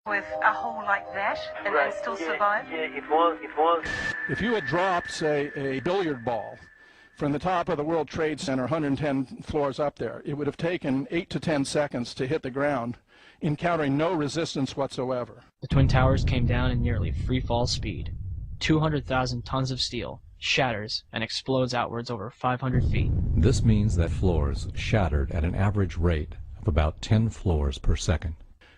with a hole like that and Right. still survive? Yeah, it was. If you had dropped, say, a billiard ball from the top of the World Trade Center, 110 floors up there, it would have taken 8 to 10 seconds to hit the ground, encountering no resistance whatsoever. The Twin Towers came down in nearly free-fall speed. 200,000 tons of steel shatters and explodes outwards over 500 feet. This means that floors shattered at an average rate of about 10 floors per second.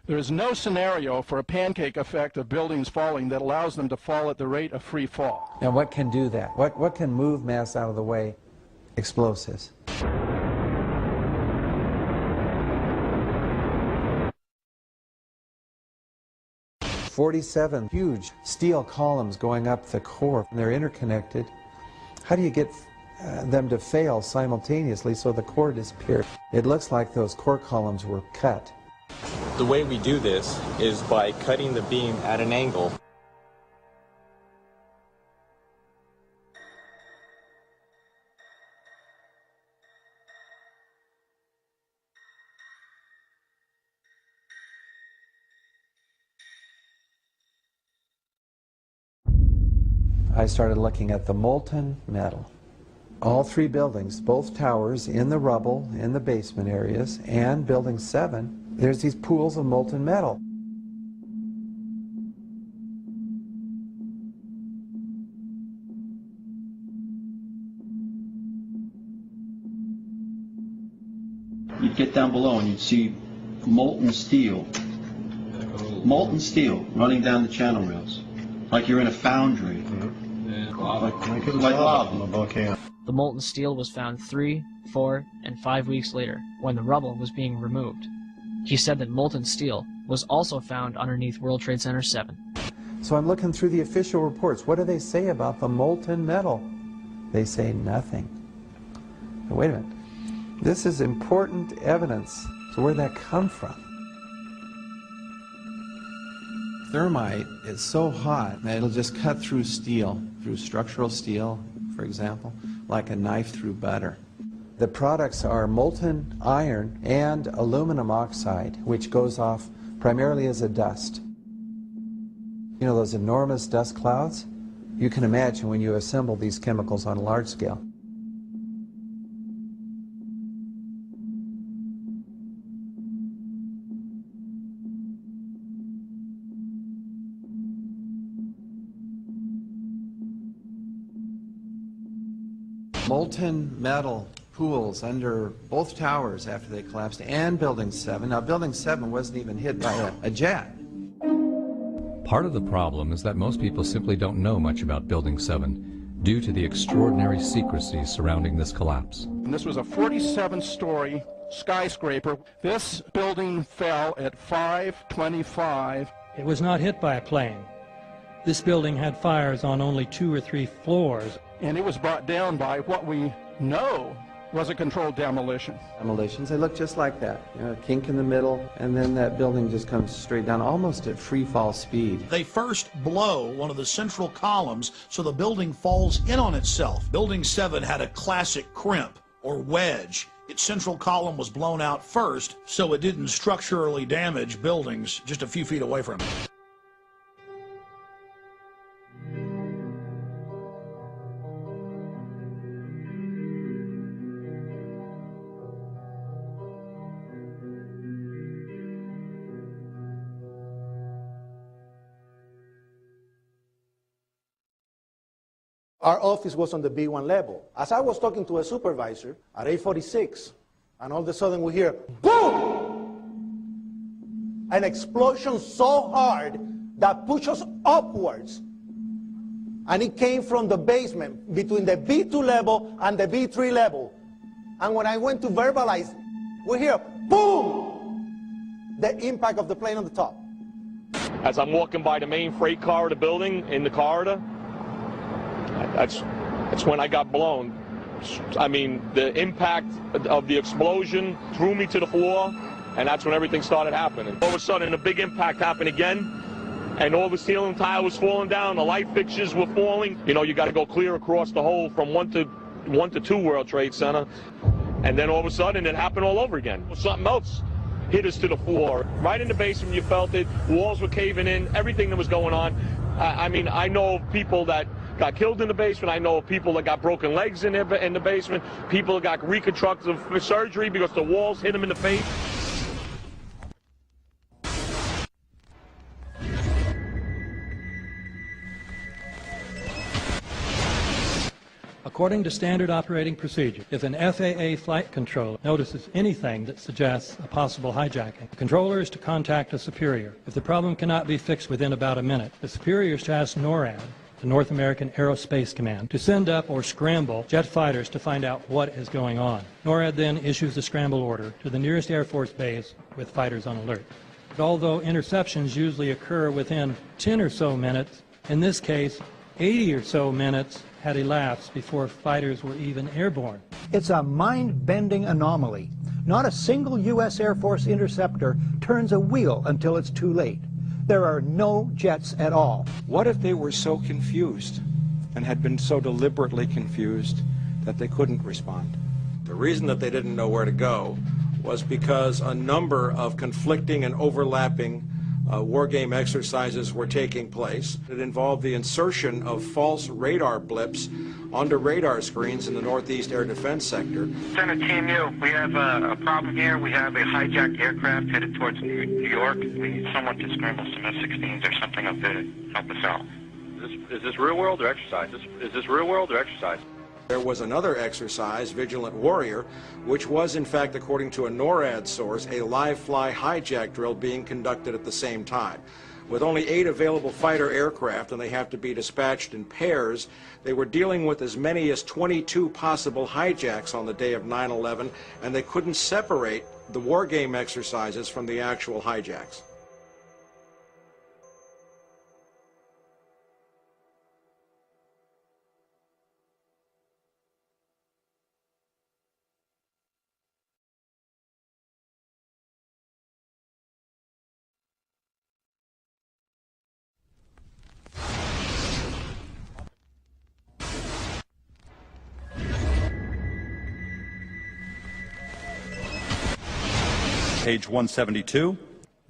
There is no scenario for a pancake effect of buildings falling that allows them to fall at the rate of free fall. Now what can do that? What can move mass out of the way? Explosives. "47 huge steel columns going up the core, and they're interconnected. How do you get them to fail simultaneously so the core disappears? It looks like those core columns were cut. The way we do this is by cutting the beam at an angle. I started looking at the molten metal. All three buildings, both towers in the rubble, in the basement areas, and Building 7, there's these pools of molten metal. You'd get down below and you'd see molten steel running down the channel rails, like you're in a foundry. Like lava. The molten steel was found 3, 4, and 5 weeks later, when the rubble was being removed. He said that molten steel was also found underneath World Trade Center 7. So I'm looking through the official reports. What do they say about the molten metal? They say nothing. Now, wait a minute. This is important evidence. So where'd that come from? Thermite is so hot that it'll just cut through steel, through structural steel, for example, like a knife through butter. The products are molten iron and aluminum oxide, which goes off primarily as a dust. You know those enormous dust clouds? You can imagine when you assemble these chemicals on a large scale. Molten metal pools under both towers after they collapsed, and Building 7. Now, Building 7 wasn't even hit by a jet. Part of the problem is that most people simply don't know much about Building 7 due to the extraordinary secrecy surrounding this collapse. And this was a 47-story skyscraper. This building fell at 5:25. It was not hit by a plane. This building had fires on only 2 or 3 floors. And it was brought down by what we know was a controlled demolition. Demolitions, they look just like that. You know, a kink in the middle, and then that building just comes straight down, almost at free fall speed. They first blow one of the central columns so the building falls in on itself. Building 7 had a classic crimp, or wedge. Its central column was blown out first, so it didn't structurally damage buildings just a few feet away from it. Our office was on the B1 level. As I was talking to a supervisor at 8:46, and all of a sudden we hear, boom! An explosion so hard that pushed us upwards. And it came from the basement between the B2 level and the B3 level. And when I went to verbalize, we hear, boom! The impact of the plane on the top. As I'm walking by the main freight corridor building in the corridor, that's when I got blown. I mean, the impact of the explosion threw me to the floor, and that's when everything started happening. All of a sudden, a big impact happened again, and all the ceiling tile was falling down, the light fixtures were falling. You know, you got to go clear across the whole from 1 to 2 World Trade Center, and then all of a sudden, it happened all over again. Something else hit us to the floor. Right in the basement, you felt it. Walls were caving in, everything that was going on. I mean, I know of people that got killed in the basement. I know of people that got broken legs in the basement. People that got reconstructive surgery because the walls hit them in the face. According to standard operating procedure, if an FAA flight controller notices anything that suggests a possible hijacking, the controller is to contact a superior. If the problem cannot be fixed within about a minute, the superior is to ask NORAD, the North American Aerospace Command, to send up or scramble jet fighters to find out what is going on. NORAD then issues the scramble order to the nearest Air Force base with fighters on alert. But although interceptions usually occur within 10 or so minutes, in this case, 80 or so minutes had elapsed before fighters were even airborne. It's a mind-bending anomaly. Not a single U.S. Air Force interceptor turns a wheel until it's too late. There are no jets at all. What if they were so confused and had been so deliberately confused that they couldn't respond? The reason that they didn't know where to go was because a number of conflicting and overlapping war game exercises were taking place. It involved the insertion of false radar blips onto radar screens in the Northeast Air Defense Sector. Center Team U, we have a problem here. We have a hijacked aircraft headed towards New York. We need someone to scramble some F-16s or something up there to help us out. Is this real world or exercise? Is this real world or exercise? There was another exercise, Vigilant Warrior, which was, in fact, according to a NORAD source, a live-fly hijack drill being conducted at the same time. With only 8 available fighter aircraft, and they have to be dispatched in pairs, they were dealing with as many as 22 possible hijacks on the day of 9/11, and they couldn't separate the war game exercises from the actual hijacks. Page 172.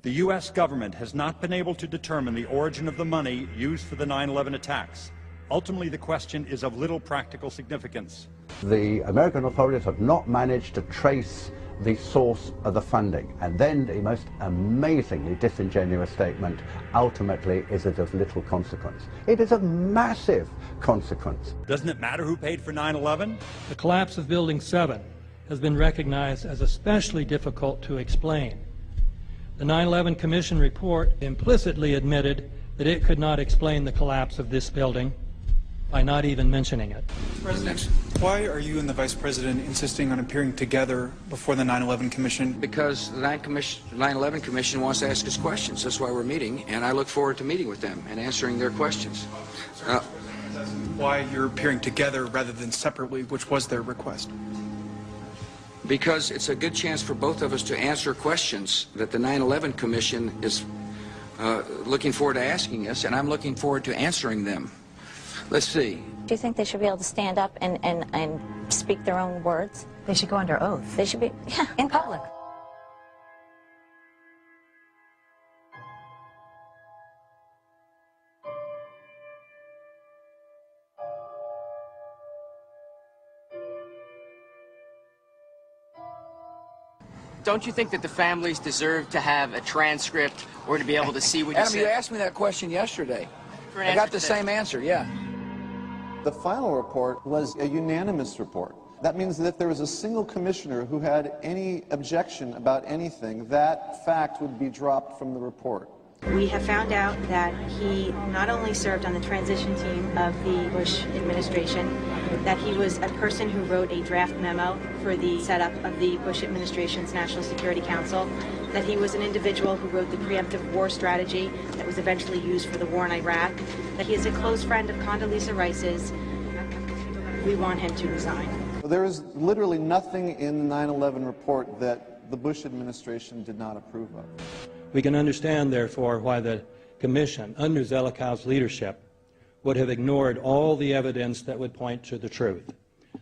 The U.S. government has not been able to determine the origin of the money used for the 9/11 attacks. Ultimately, the question is of little practical significance. The American authorities have not managed to trace the source of the funding. And then the most amazingly disingenuous statement, ultimately, is it of little consequence. It is of massive consequence. Doesn't it matter who paid for 9/11? The collapse of Building 7 has been recognized as especially difficult to explain. The 9/11 Commission report implicitly admitted that it could not explain the collapse of this building by not even mentioning it. President, why are you and the Vice President insisting on appearing together before the 9/11 Commission? Because the 9/11 Commission wants to ask us questions. That's why we're meeting, and I look forward to meeting with them and answering their questions. Why you're appearing together rather than separately, which was their request? Because it's a good chance for both of us to answer questions that the 9/11 Commission is looking forward to asking us, and I'm looking forward to answering them. Let's see. Do you think they should be able to stand up and speak their own words? They should go under oath. They should be, yeah, in public. Don't you think that the families deserve to have a transcript or to be able to see what you Adam, said? you asked me that question yesterday. I got the same answer, yeah. The final report was a unanimous report. That means that if there was a single commissioner who had any objection about anything, that fact would be dropped from the report. We have found out that he not only served on the transition team of the Bush administration, that he was a person who wrote a draft memo for the setup of the Bush administration's National Security Council, that he was an individual who wrote the preemptive war strategy that was eventually used for the war in Iraq, that he is a close friend of Condoleezza Rice's. We want him to resign. There is literally nothing in the 9/11 report that the Bush administration did not approve of. We can understand, therefore, why the Commission, under Zelikow's leadership, would have ignored all the evidence that would point to the truth,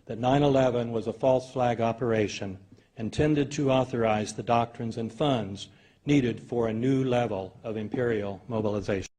that 9/11 was a false flag operation intended to authorize the doctrines and funds needed for a new level of imperial mobilization.